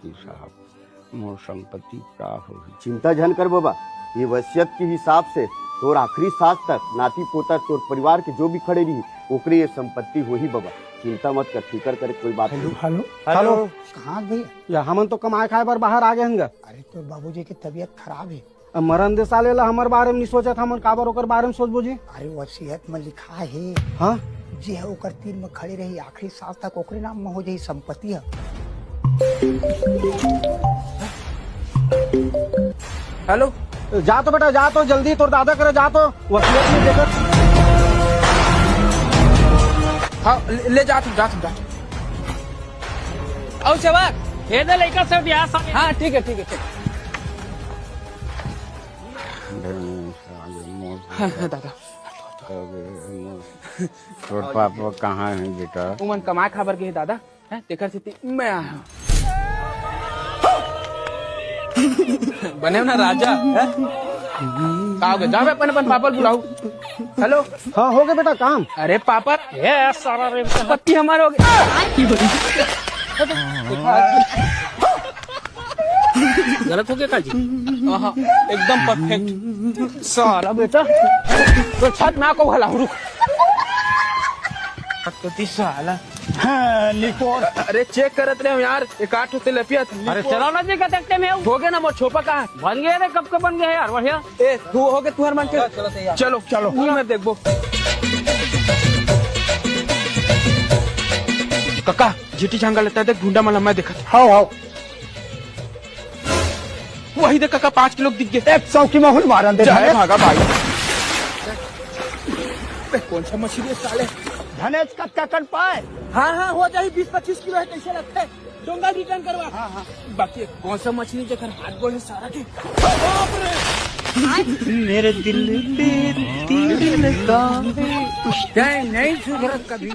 की साहब, मोर संपत्ति का हो। चिंता झन कर बाबा, ये वसियत के हिसाब से तोर आखिरी सांस तक नाती पोता तोर परिवार के जो भी खड़े रही ओकरे ये संपत्ति हो ही बाबा। चिंता मत कर, फिकर करे कोई बात नहीं। हेलो हेलो, कहाँ गए? या हमन तो कमाए खाए बर बाहर आ गए हंगा। अरे तो बाबूजी की तबीयत खराब है। अब मरण दे साले ला हमारे बारे में नहीं सोचा था, हमन काबर ओकर बारे में सोच बुझी। अरे वसीयत में लिखा है हाँ जे है ओकर तीर में खड़ी रही आखिरी सांस तक ओकरे नाम में हो जाई संपत्ति है। हेलो, जा तो बेटा जा तो जल्दी, तोर दादा करे जा तो वसीयत में देकर। हाँ ले जा तुम, जा तुम, जा। औ सेवक हे दे लइका सब यहाँ सब। हाँ ठीक है ठीक है ठीक है। हाँ, हाँ, दादा तोर पापा कहाँ है बेटा? उमन कमाए खाबर के है दादा, हैं तेकर से मैं आया हूँ। बने ना राजा है? कहोगे जाओ अपन अपन पापा बुलाओ। हेलो, हाँ हो गया बेटा काम। अरे पापा ये सारा रे पत्ती हमारे हो गए। गलत हो गया काजी। हाँ, एकदम परफेक्ट। सारा बेटा तो छत में आको भला रुक। तो साला अरे चेक करत रहे हम यार, एक आठ होते लपिया था। अरे चलो ना जी कतकते में हो गया ना मोर छोपा कहाँ बन गए रे, कब के बन गए यार बढ़िया। ए तू हो गए तुहर मन के। चलो चलो मैं देखबो। काका जीटी झांगा लेता है, देख ढूंढा मला मैं देखा था। हाँ हाँ वही देख काका 5 किलो दिख गए। 100 की महूल मारन दे जाए भागा भाई। कौन सा मछली है साले? धनेश कत्का कर पाए। हाँ हाँ हो जाए, 20-25 किलो है, कैसे लगता है? डोंगा रिटर्न करवा। हाँ हाँ बाकी कौन सा मछली जो हाथ गोल है सारा के। मेरे दिल पे तीर लगा नहीं सुधरत कभी।